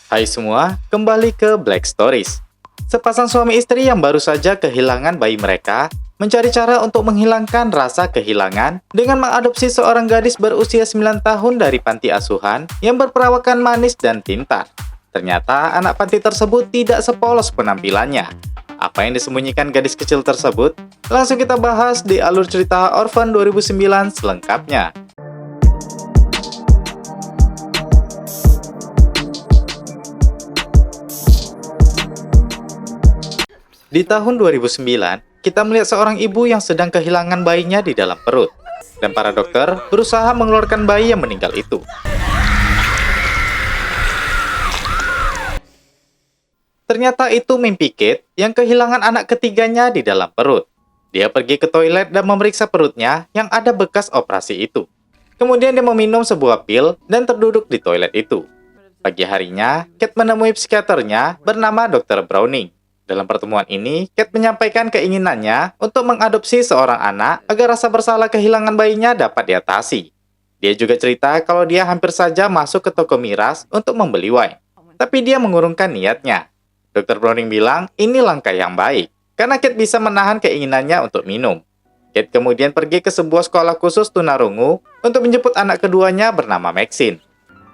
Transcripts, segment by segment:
Hai semua, kembali ke Black Stories. Sepasang suami istri yang baru saja kehilangan bayi mereka mencari cara untuk menghilangkan rasa kehilangan dengan mengadopsi seorang gadis berusia 9 tahun dari panti asuhan yang berperawakan manis dan pintar. Ternyata anak panti tersebut tidak sepolos penampilannya. Apa yang disembunyikan gadis kecil tersebut? Langsung kita bahas di alur cerita Orphan 2009 selengkapnya. Di tahun 2009, kita melihat seorang ibu yang sedang kehilangan bayinya di dalam perut. Dan para dokter berusaha mengeluarkan bayi yang meninggal itu. Ternyata itu mimpi Kate yang kehilangan anak ketiganya di dalam perut. Dia pergi ke toilet dan memeriksa perutnya yang ada bekas operasi itu. Kemudian dia meminum sebuah pil dan terduduk di toilet itu. Pagi harinya, Kate menemui psikiaternya bernama Dr. Browning. Dalam pertemuan ini, Kate menyampaikan keinginannya untuk mengadopsi seorang anak agar rasa bersalah kehilangan bayinya dapat diatasi. Dia juga cerita kalau dia hampir saja masuk ke toko miras untuk membeli wine. Tapi dia mengurungkan niatnya. Dr. Browning bilang ini langkah yang baik, karena Kate bisa menahan keinginannya untuk minum. Kate kemudian pergi ke sebuah sekolah khusus tunarungu untuk menjemput anak keduanya bernama Maxine.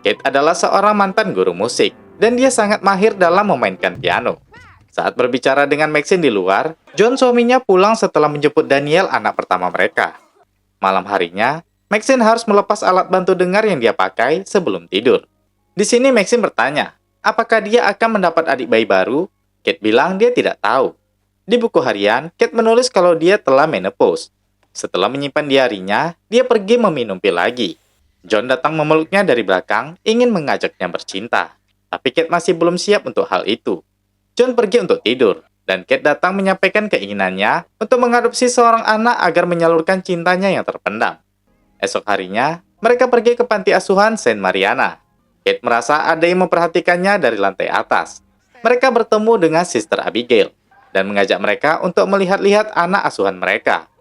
Kate adalah seorang mantan guru musik, dan dia sangat mahir dalam memainkan piano. Saat berbicara dengan Maxine di luar, John suaminya pulang setelah menjemput Daniel anak pertama mereka. Malam harinya, Maxine harus melepas alat bantu dengar yang dia pakai sebelum tidur. Di sini Maxine bertanya, apakah dia akan mendapat adik bayi baru? Kate bilang dia tidak tahu. Di buku harian, Kate menulis kalau dia telah menopause. Setelah menyimpan diarinya, dia pergi meminum pil lagi. John datang memeluknya dari belakang, ingin mengajaknya bercinta. Tapi Kate masih belum siap untuk hal itu. John pergi untuk tidur, dan Kate datang menyampaikan keinginannya untuk mengadopsi seorang anak agar menyalurkan cintanya yang terpendam. Esok harinya, mereka pergi ke panti asuhan Saint Mariana. Kate merasa ada yang memperhatikannya dari lantai atas. Mereka bertemu dengan Sister Abigail, dan mengajak mereka untuk melihat-lihat anak asuhan mereka.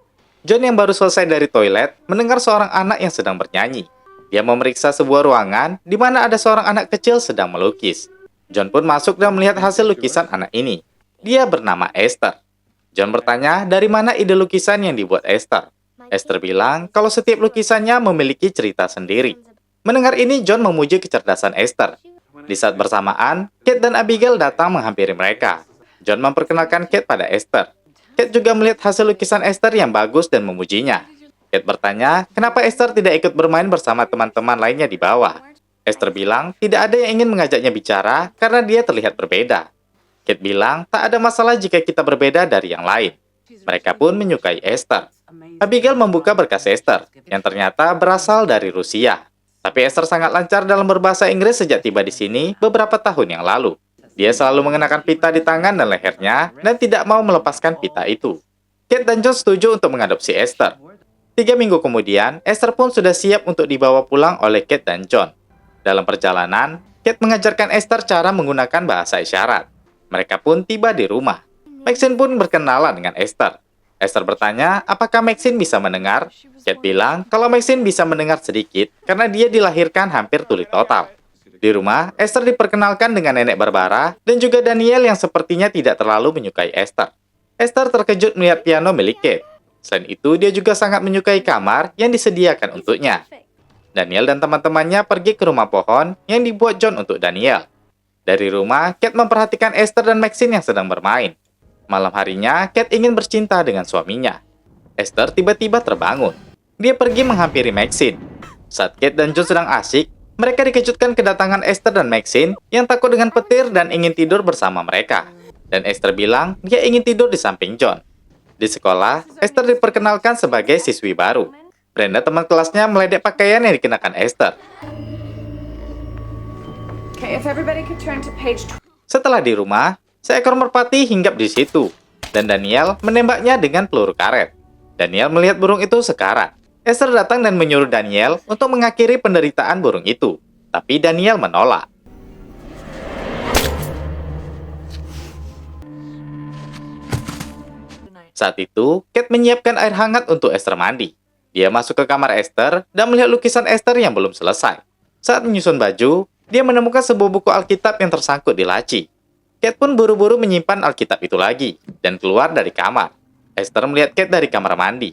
John yang baru selesai dari toilet, mendengar seorang anak yang sedang bernyanyi. Dia memeriksa sebuah ruangan di mana ada seorang anak kecil sedang melukis. John pun masuk dan melihat hasil lukisan anak ini. Dia bernama Esther. John bertanya dari mana ide lukisan yang dibuat Esther. Esther bilang kalau setiap lukisannya memiliki cerita sendiri. Mendengar ini, John memuji kecerdasan Esther. Di saat bersamaan, Kate dan Abigail datang menghampiri mereka. John memperkenalkan Kate pada Esther. Kate juga melihat hasil lukisan Esther yang bagus dan memujinya. Kate bertanya, kenapa Esther tidak ikut bermain bersama teman-teman lainnya di bawah. Esther bilang tidak ada yang ingin mengajaknya bicara karena dia terlihat berbeda. Kate bilang tak ada masalah jika kita berbeda dari yang lain. Mereka pun menyukai Esther. Abigail membuka berkas Esther yang ternyata berasal dari Rusia. Tapi Esther sangat lancar dalam berbahasa Inggris sejak tiba di sini beberapa tahun yang lalu. Dia selalu mengenakan pita di tangan dan lehernya dan tidak mau melepaskan pita itu. Kate dan John setuju untuk mengadopsi Esther. 3 minggu kemudian, Esther pun sudah siap untuk dibawa pulang oleh Kate dan John. Dalam perjalanan, Kate mengajarkan Esther cara menggunakan bahasa isyarat. Mereka pun tiba di rumah. Maxine pun berkenalan dengan Esther. Esther bertanya, apakah Maxine bisa mendengar? Kate bilang kalau Maxine bisa mendengar sedikit karena dia dilahirkan hampir tuli total. Di rumah, Esther diperkenalkan dengan nenek Barbara dan juga Daniel yang sepertinya tidak terlalu menyukai Esther. Esther terkejut melihat piano milik Kate. Selain itu, dia juga sangat menyukai kamar yang disediakan untuknya. Daniel dan teman-temannya pergi ke rumah pohon yang dibuat John untuk Daniel. Dari rumah, Kate memperhatikan Esther dan Maxine yang sedang bermain. Malam harinya, Kate ingin bercinta dengan suaminya. Esther tiba-tiba terbangun. Dia pergi menghampiri Maxine. Saat Kate dan John sedang asik, mereka dikejutkan kedatangan Esther dan Maxine yang takut dengan petir dan ingin tidur bersama mereka. Dan Esther bilang dia ingin tidur di samping John. Di sekolah, Esther diperkenalkan sebagai siswi baru. Brenda, teman kelasnya, meledek pakaian yang dikenakan Esther. Setelah di rumah, seekor merpati hinggap di situ, dan Daniel menembaknya dengan peluru karet. Daniel melihat burung itu sekarat. Esther datang dan menyuruh Daniel untuk mengakhiri penderitaan burung itu, tapi Daniel menolak. Saat itu, Kate menyiapkan air hangat untuk Esther mandi. Dia masuk ke kamar Esther dan melihat lukisan Esther yang belum selesai. Saat menyusun baju, dia menemukan sebuah buku Alkitab yang tersangkut di laci. Kate pun buru-buru menyimpan Alkitab itu lagi dan keluar dari kamar. Esther melihat Kate dari kamar mandi.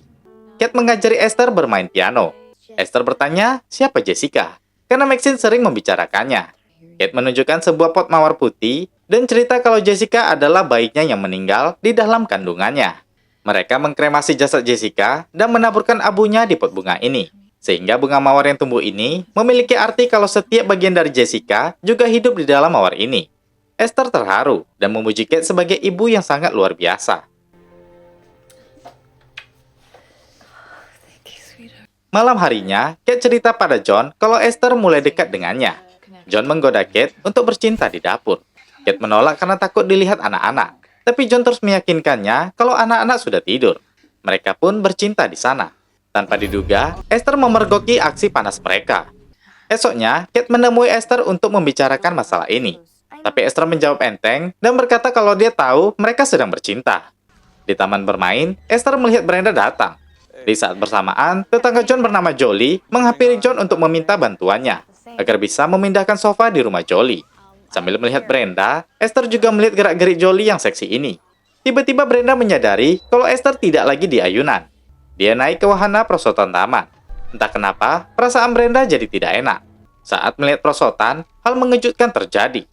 Kate mengajari Esther bermain piano. Esther bertanya, siapa Jessica? Karena Maxine sering membicarakannya. Kate menunjukkan sebuah pot mawar putih dan cerita kalau Jessica adalah bayinya yang meninggal di dalam kandungannya. Mereka mengkremasi jasad Jessica dan menaburkan abunya di pot bunga ini. Sehingga bunga mawar yang tumbuh ini memiliki arti kalau setiap bagian dari Jessica juga hidup di dalam mawar ini. Esther terharu dan memuji Kate sebagai ibu yang sangat luar biasa. Malam harinya, Kate cerita pada John kalau Esther mulai dekat dengannya. John menggoda Kate untuk bercinta di dapur. Kate menolak karena takut dilihat anak-anak. Tapi John terus meyakinkannya kalau anak-anak sudah tidur. Mereka pun bercinta di sana. Tanpa diduga, Esther memergoki aksi panas mereka. Esoknya, Kate menemui Esther untuk membicarakan masalah ini. Tapi Esther menjawab enteng dan berkata kalau dia tahu mereka sedang bercinta. Di taman bermain, Esther melihat Brenda datang. Di saat bersamaan, tetangga John bernama Jolie menghampiri John untuk meminta bantuannya agar bisa memindahkan sofa di rumah Jolie. Sambil melihat Brenda, Esther juga melihat gerak-gerik Jolie yang seksi ini. Tiba-tiba Brenda menyadari kalau Esther tidak lagi di ayunan. Dia naik ke wahana perosotan taman. Entah kenapa, perasaan Brenda jadi tidak enak. Saat melihat perosotan, hal mengejutkan terjadi.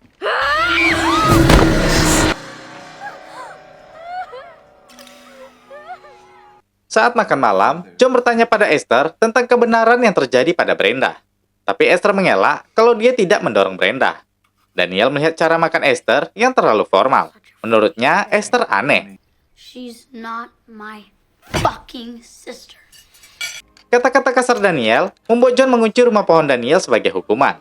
Saat makan malam, John bertanya pada Esther tentang kebenaran yang terjadi pada Brenda. Tapi Esther mengelak kalau dia tidak mendorong Brenda. Daniel melihat cara makan Esther yang terlalu formal. Menurutnya, Esther aneh. She's not my fucking sister. Kata-kata kasar Daniel membuat John mengunci rumah pohon Daniel sebagai hukuman.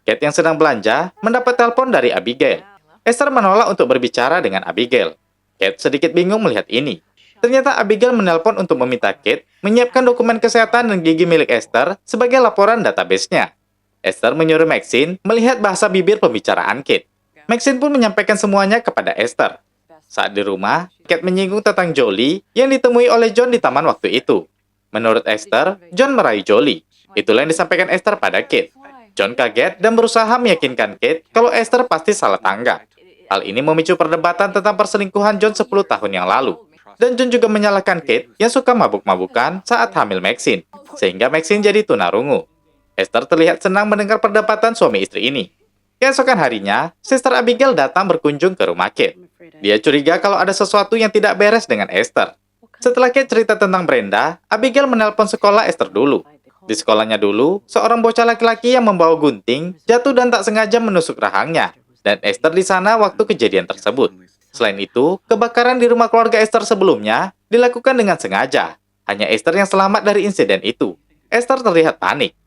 Kate yang sedang belanja mendapat telepon dari Abigail. Esther menolak untuk berbicara dengan Abigail. Kate sedikit bingung melihat ini. Ternyata Abigail menelpon untuk meminta Kate menyiapkan dokumen kesehatan dan gigi milik Esther sebagai laporan database-nya. Esther menyuruh Maxine melihat bahasa bibir pembicaraan Kate. Maxine pun menyampaikan semuanya kepada Esther. Saat di rumah, Kate menyinggung tentang Jolie yang ditemui oleh John di taman waktu itu. Menurut Esther, John merayu Jolie. Itulah yang disampaikan Esther pada Kate. John kaget dan berusaha meyakinkan Kate kalau Esther pasti salah tanggap. Hal ini memicu perdebatan tentang perselingkuhan John 10 tahun yang lalu. Dan John juga menyalahkan Kate yang suka mabuk-mabukan saat hamil Maxine, sehingga Maxine jadi tunarungu. Esther terlihat senang mendengar perdebatan suami istri ini. Keesokan harinya, Sister Abigail datang berkunjung ke rumah Kate. Dia curiga kalau ada sesuatu yang tidak beres dengan Esther. Setelah Kate cerita tentang Brenda, Abigail menelpon sekolah Esther dulu. Di sekolahnya dulu, seorang bocah laki-laki yang membawa gunting jatuh dan tak sengaja menusuk rahangnya. Dan Esther di sana waktu kejadian tersebut. Selain itu, kebakaran di rumah keluarga Esther sebelumnya dilakukan dengan sengaja. Hanya Esther yang selamat dari insiden itu. Esther terlihat panik.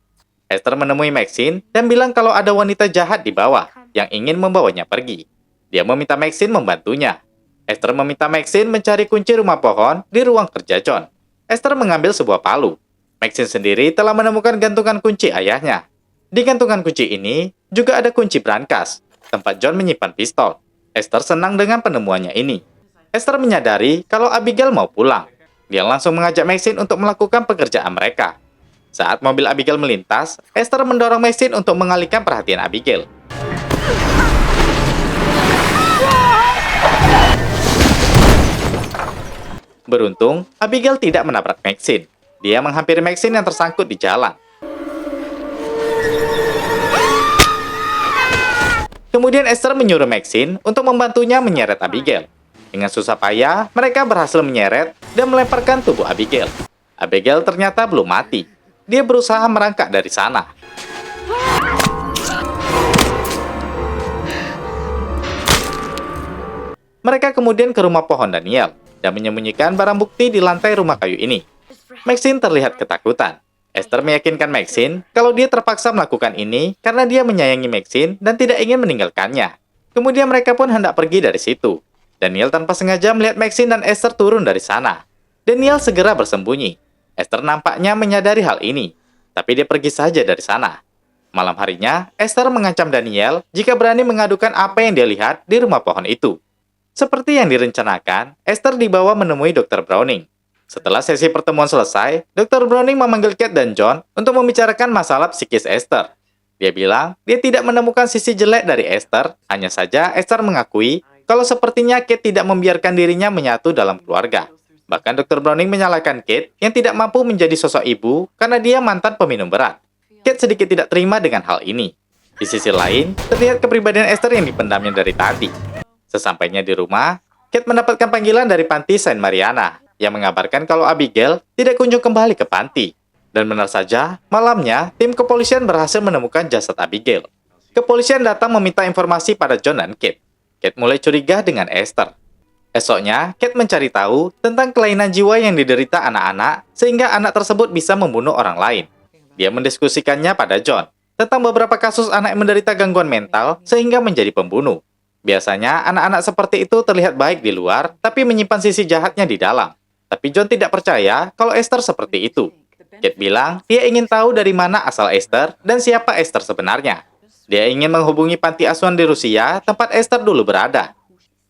Esther menemui Maxine dan bilang kalau ada wanita jahat di bawah yang ingin membawanya pergi. Dia meminta Maxine membantunya. Esther meminta Maxine mencari kunci rumah pohon di ruang kerja John. Esther mengambil sebuah palu. Maxine sendiri telah menemukan gantungan kunci ayahnya. Di gantungan kunci ini juga ada kunci brankas, tempat John menyimpan pistol. Esther senang dengan penemuannya ini. Esther menyadari kalau Abigail mau pulang. Dia langsung mengajak Maxine untuk melakukan pekerjaan mereka. Saat mobil Abigail melintas, Esther mendorong Maxine untuk mengalihkan perhatian Abigail. Beruntung, Abigail tidak menabrak Maxine. Dia menghampiri Maxine yang tersangkut di jalan. Kemudian Esther menyuruh Maxine untuk membantunya menyeret Abigail. Dengan susah payah, mereka berhasil menyeret dan melemparkan tubuh Abigail. Abigail ternyata belum mati. Dia berusaha merangkak dari sana. Mereka kemudian ke rumah pohon Daniel dan menyembunyikan barang bukti di lantai rumah kayu ini. Maxine terlihat ketakutan. Esther meyakinkan Maxine kalau dia terpaksa melakukan ini karena dia menyayangi Maxine dan tidak ingin meninggalkannya. Kemudian mereka pun hendak pergi dari situ. Daniel tanpa sengaja melihat Maxine dan Esther turun dari sana. Daniel segera bersembunyi. Esther nampaknya menyadari hal ini, tapi dia pergi saja dari sana. Malam harinya, Esther mengancam Daniel jika berani mengadukan apa yang dia lihat di rumah pohon itu. Seperti yang direncanakan, Esther dibawa menemui Dr. Browning. Setelah sesi pertemuan selesai, Dr. Browning memanggil Kate dan John untuk membicarakan masalah psikis Esther. Dia bilang dia tidak menemukan sisi jelek dari Esther, hanya saja Esther mengakui kalau sepertinya Kate tidak membiarkan dirinya menyatu dalam keluarga. Bahkan Dr. Browning menyalahkan Kate yang tidak mampu menjadi sosok ibu karena dia mantan peminum berat. Kate sedikit tidak terima dengan hal ini. Di sisi lain, terlihat kepribadian Esther yang dipendamnya dari tadi. Sesampainya di rumah, Kate mendapatkan panggilan dari panti Saint Mariana yang mengabarkan kalau Abigail tidak kunjung kembali ke panti. Dan benar saja, malamnya, tim kepolisian berhasil menemukan jasad Abigail. Kepolisian datang meminta informasi pada John dan Kate. Kate mulai curiga dengan Esther. Esoknya, Kate mencari tahu tentang kelainan jiwa yang diderita anak-anak, sehingga anak tersebut bisa membunuh orang lain. Dia mendiskusikannya pada John, tentang beberapa kasus anak yang menderita gangguan mental, sehingga menjadi pembunuh. Biasanya, anak-anak seperti itu terlihat baik di luar, tapi menyimpan sisi jahatnya di dalam. Tapi John tidak percaya kalau Esther seperti itu. Kate bilang dia ingin tahu dari mana asal Esther dan siapa Esther sebenarnya. Dia ingin menghubungi panti asuhan di Rusia, tempat Esther dulu berada.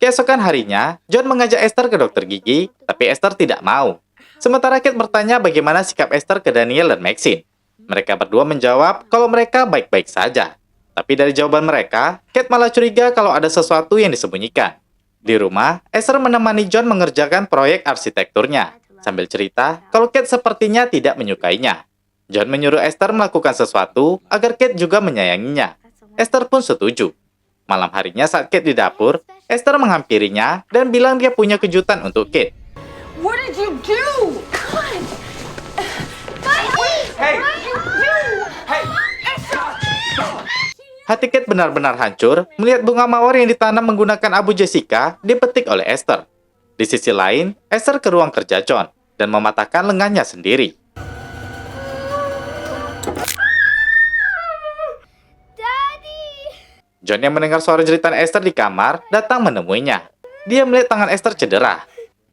Keesokan harinya, John mengajak Esther ke dokter gigi, tapi Esther tidak mau. Sementara Kate bertanya bagaimana sikap Esther ke Daniel dan Maxine. Mereka berdua menjawab kalau mereka baik-baik saja. Tapi dari jawaban mereka, Kate malah curiga kalau ada sesuatu yang disembunyikan. Di rumah, Esther menemani John mengerjakan proyek arsitekturnya, sambil cerita kalau Kate sepertinya tidak menyukainya. John menyuruh Esther melakukan sesuatu agar Kate juga menyayanginya. Esther pun setuju. Malam harinya saat Kate di dapur, Esther menghampirinya dan bilang dia punya kejutan untuk Kate. What did you do? God! Hey! What did you do? Hey! Hati Kate benar-benar hancur melihat bunga mawar yang ditanam menggunakan abu Jessica dipetik oleh Esther. Di sisi lain, Esther ke ruang kerja John dan mematahkan lengannya sendiri. Daddy! John yang mendengar suara jeritan Esther di kamar datang menemuinya. Dia melihat tangan Esther cedera.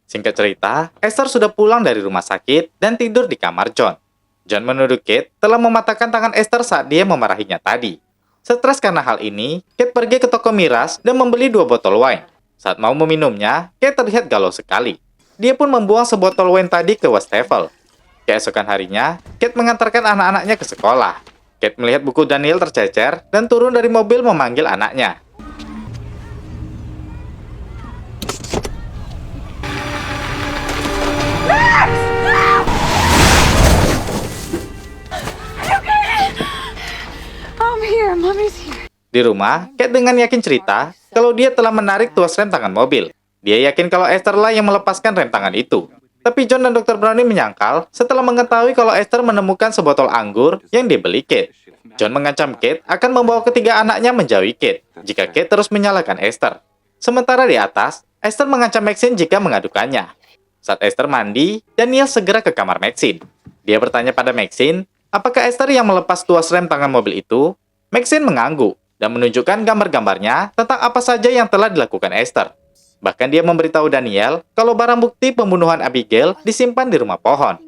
Singkat cerita, Esther sudah pulang dari rumah sakit dan tidur di kamar John. John menuduh Kate telah mematahkan tangan Esther saat dia memarahinya tadi. Stres karena hal ini, Kate pergi ke toko miras dan membeli 2 botol wine. Saat mau meminumnya, Kate terlihat galau sekali. Dia pun membuang sebotol wine tadi ke wastafel. Keesokan harinya, Kate mengantarkan anak-anaknya ke sekolah. Kate melihat buku Daniel tercecer dan turun dari mobil memanggil anaknya. I'm here. Mommy's here. Di rumah, Kate dengan yakin cerita kalau dia telah menarik tuas rem tangan mobil. Dia yakin kalau Esther lah yang melepaskan rem tangan itu. Tapi John dan Dr. Browning menyangkal setelah mengetahui kalau Esther menemukan sebotol anggur yang dibeli Kate. John mengancam Kate akan membawa ketiga anaknya menjauhi Kate jika Kate terus menyalahkan Esther. Sementara di atas, Esther mengancam Maxine jika mengadukannya. Saat Esther mandi, Daniel segera ke kamar Maxine. Dia bertanya pada Maxine, apakah Esther yang melepas tuas rem tangan mobil itu? Maxine mengangguk dan menunjukkan gambar-gambarnya tentang apa saja yang telah dilakukan Esther. Bahkan dia memberitahu Daniel kalau barang bukti pembunuhan Abigail disimpan di rumah pohon.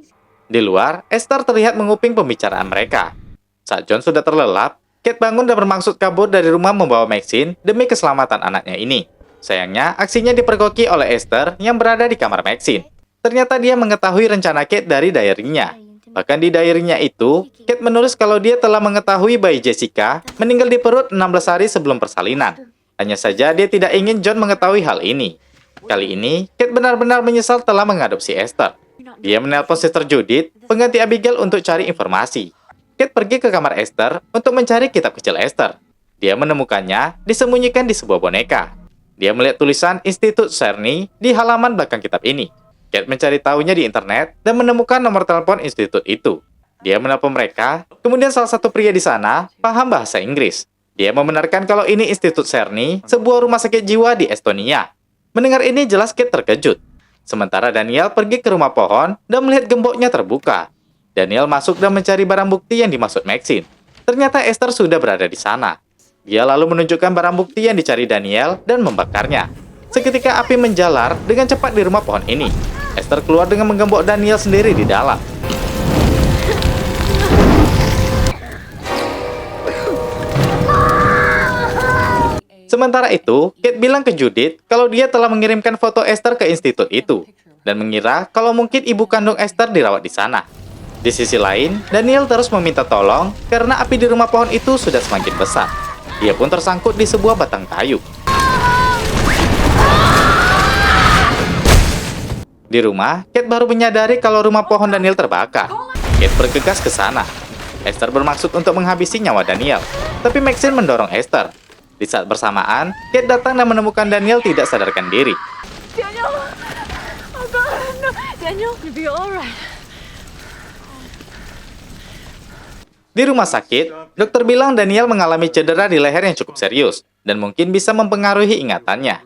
Di luar, Esther terlihat menguping pembicaraan mereka. Saat John sudah terlelap, Kate bangun dan bermaksud kabur dari rumah membawa Maxine demi keselamatan anaknya ini. Sayangnya, aksinya dipergoki oleh Esther yang berada di kamar Maxine. Ternyata dia mengetahui rencana Kate dari diary-nya. Bahkan di diary-nya itu, Kate menulis kalau dia telah mengetahui bayi Jessica meninggal di perut 16 hari sebelum persalinan. Hanya saja dia tidak ingin John mengetahui hal ini. Kali ini, Kate benar-benar menyesal telah mengadopsi Esther. Dia menelpon Sister Judith, pengganti Abigail, untuk cari informasi. Kate pergi ke kamar Esther untuk mencari kitab kecil Esther. Dia menemukannya disembunyikan di sebuah boneka. Dia melihat tulisan Institut Cerny di halaman belakang kitab ini. Kate mencari tahunya di internet dan menemukan nomor telepon institut itu. Dia menelpon mereka, kemudian salah satu pria di sana paham bahasa Inggris. Dia membenarkan kalau ini Institut Cerny, sebuah rumah sakit jiwa di Estonia. Mendengar ini jelas Kate terkejut. Sementara Daniel pergi ke rumah pohon dan melihat gemboknya terbuka. Daniel masuk dan mencari barang bukti yang dimaksud Maxine. Ternyata Esther sudah berada di sana. Dia lalu menunjukkan barang bukti yang dicari Daniel dan membakarnya. Seketika api menjalar dengan cepat di rumah pohon ini. Esther keluar dengan menggembok Daniel sendiri di dalam. Sementara itu, Kate bilang ke Judith kalau dia telah mengirimkan foto Esther ke institut itu dan mengira kalau mungkin ibu kandung Esther dirawat di sana. Di sisi lain, Daniel terus meminta tolong karena api di rumah pohon itu sudah semakin besar. Dia pun tersangkut di sebuah batang kayu. Di rumah, Kate baru menyadari kalau rumah pohon Daniel terbakar. Kate bergegas ke sana. Esther bermaksud untuk menghabisi nyawa Daniel, tapi Maxine mendorong Esther. Di saat bersamaan, Kate datang dan menemukan Daniel tidak sadarkan diri. Daniel! Oh God, no. Daniel, you'll be alright. Di rumah sakit, dokter bilang Daniel mengalami cedera di leher yang cukup serius dan mungkin bisa mempengaruhi ingatannya.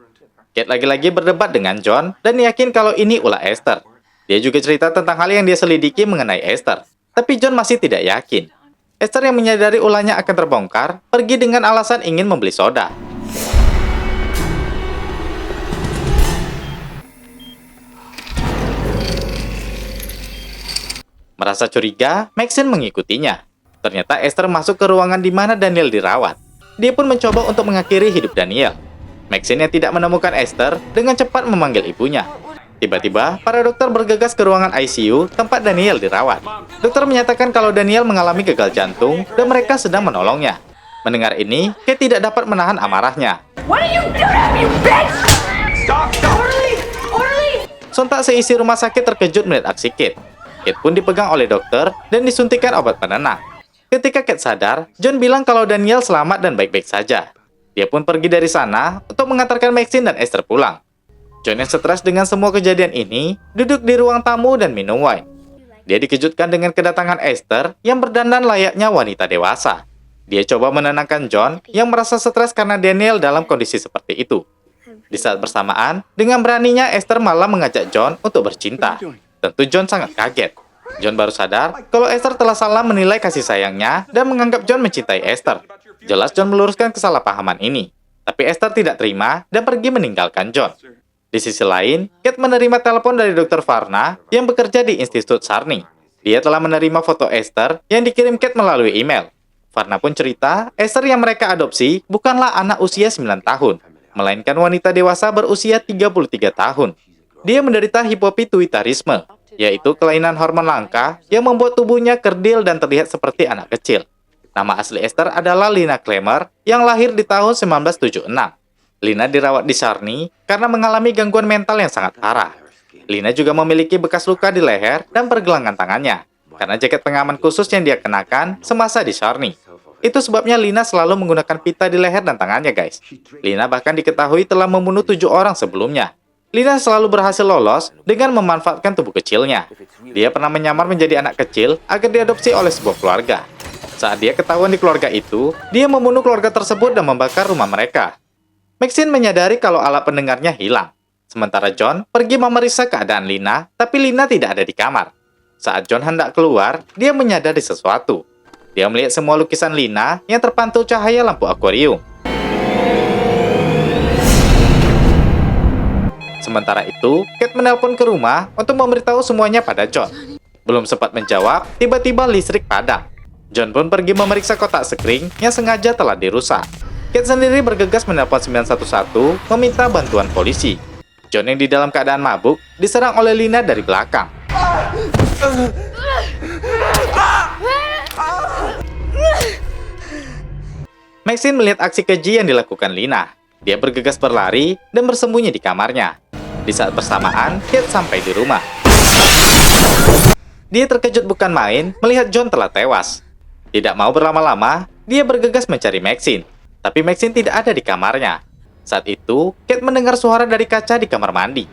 Kate lagi-lagi berdebat dengan John dan yakin kalau ini ulah Esther. Dia juga cerita tentang hal yang dia selidiki mengenai Esther, tapi John masih tidak yakin. Esther yang menyadari ulahnya akan terbongkar, pergi dengan alasan ingin membeli soda. Merasa curiga, Maxine mengikutinya. Ternyata Esther masuk ke ruangan di mana Daniel dirawat. Dia pun mencoba untuk mengakhiri hidup Daniel. Maxine yang tidak menemukan Esther dengan cepat memanggil ibunya. Tiba-tiba, para dokter bergegas ke ruangan ICU tempat Daniel dirawat. Dokter menyatakan kalau Daniel mengalami gagal jantung dan mereka sedang menolongnya. Mendengar ini, Kate tidak dapat menahan amarahnya. What are you doing, you bitch? Stop! Orderly! Orderly! Sontak seisi rumah sakit terkejut melihat aksi Kate. Kate pun dipegang oleh dokter dan disuntikan obat penenang. Ketika Kate sadar, John bilang kalau Daniel selamat dan baik-baik saja. Dia pun pergi dari sana untuk mengantarkan Maxine dan Esther pulang. John yang stres dengan semua kejadian ini, duduk di ruang tamu dan minum wine. Dia dikejutkan dengan kedatangan Esther yang berdandan layaknya wanita dewasa. Dia coba menenangkan John yang merasa stres karena Daniel dalam kondisi seperti itu. Di saat bersamaan, dengan beraninya Esther malah mengajak John untuk bercinta. Tentu John sangat kaget. John baru sadar kalau Esther telah salah menilai kasih sayangnya dan menganggap John mencintai Esther. Jelas John meluruskan kesalahpahaman ini. Tapi Esther tidak terima dan pergi meninggalkan John. Di sisi lain, Kate menerima telepon dari Dr. Varna yang bekerja di Institut Sarni. Dia telah menerima foto Esther yang dikirim Kate melalui email. Varna pun cerita, Esther yang mereka adopsi bukanlah anak usia 9 tahun, melainkan wanita dewasa berusia 33 tahun. Dia menderita hipopituitarisme, yaitu kelainan hormon langka yang membuat tubuhnya kerdil dan terlihat seperti anak kecil. Nama asli Esther adalah Lina Clemmer yang lahir di tahun 1976. Lina dirawat di Sarni karena mengalami gangguan mental yang sangat parah. Lina juga memiliki bekas luka di leher dan pergelangan tangannya karena jaket pengaman khusus yang dia kenakan semasa di Sarni. Itu sebabnya Lina selalu menggunakan pita di leher dan tangannya, guys. Lina bahkan diketahui telah membunuh 7 orang sebelumnya. Lina selalu berhasil lolos dengan memanfaatkan tubuh kecilnya. Dia pernah menyamar menjadi anak kecil agar diadopsi oleh sebuah keluarga. Saat dia ketahuan di keluarga itu, dia membunuh keluarga tersebut dan membakar rumah mereka. Maxine menyadari kalau alat pendengarnya hilang. Sementara John pergi memeriksa keadaan Lina, tapi Lina tidak ada di kamar. Saat John hendak keluar, dia menyadari sesuatu. Dia melihat semua lukisan Lina yang terpantul cahaya lampu akuarium. Sementara itu, Kate menelpon ke rumah untuk memberitahu semuanya pada John. Belum sempat menjawab, tiba-tiba listrik padam. John pun pergi memeriksa kotak skring yang sengaja telah dirusak. Kate sendiri bergegas menelpon 911 meminta bantuan polisi. John yang di dalam keadaan mabuk diserang oleh Lina dari belakang. Maxine melihat aksi keji yang dilakukan Lina. Dia bergegas berlari dan bersembunyi di kamarnya. Di saat bersamaan, Kate sampai di rumah. Dia terkejut bukan main melihat John telah tewas. Tidak mau berlama-lama, dia bergegas mencari Maxine. Tapi Maxine tidak ada di kamarnya. Saat itu, Kate mendengar suara dari kaca di kamar mandi.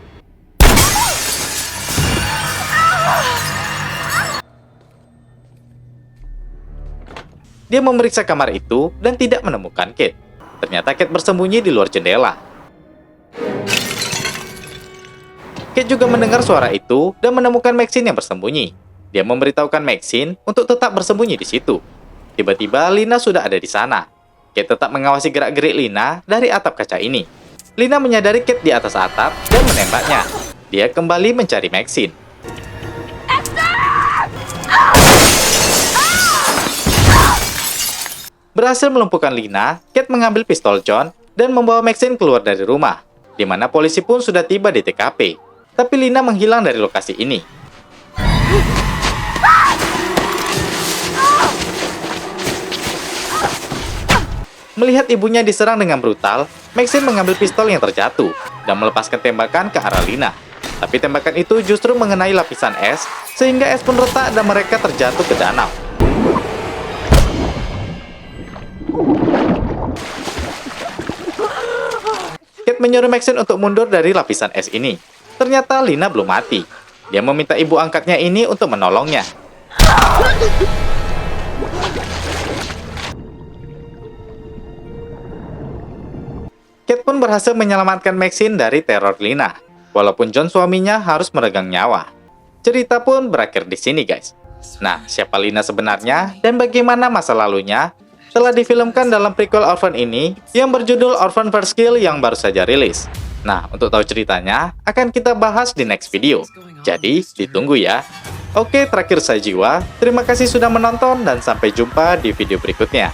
Dia memeriksa kamar itu dan tidak menemukan Kate. Ternyata Kate bersembunyi di luar jendela. Kate juga mendengar suara itu dan menemukan Maxine yang bersembunyi. Dia memberitahukan Maxine untuk tetap bersembunyi di situ. Tiba-tiba Lina sudah ada di sana. Kate tetap mengawasi gerak-gerik Lina dari atap kaca ini. Lina menyadari Kate di atas atap dan menembaknya. Dia kembali mencari Maxine. Berhasil melumpuhkan Lina, Kate mengambil pistol John dan membawa Maxine keluar dari rumah, di mana polisi pun sudah tiba di TKP. Tapi Lina menghilang dari lokasi ini. Melihat ibunya diserang dengan brutal, Maxine mengambil pistol yang terjatuh dan melepaskan tembakan ke arah Lina. Tapi tembakan itu justru mengenai lapisan es, sehingga es pun retak dan mereka terjatuh ke danau. Kate menyuruh Maxine untuk mundur dari lapisan es ini. Ternyata Lina belum mati. Dia meminta ibu angkatnya ini untuk menolongnya. Kate pun berhasil menyelamatkan Maxine dari teror Lina, walaupun John suaminya harus meregang nyawa. Cerita pun berakhir di sini, guys. Nah, siapa Lina sebenarnya dan bagaimana masa lalunya telah difilmkan dalam prequel Orphan ini yang berjudul Orphan First Kill yang baru saja rilis. Nah, untuk tahu ceritanya akan kita bahas di next video. Jadi, ditunggu ya. Oke, terakhir saya Jiwa. Terima kasih sudah menonton dan sampai jumpa di video berikutnya.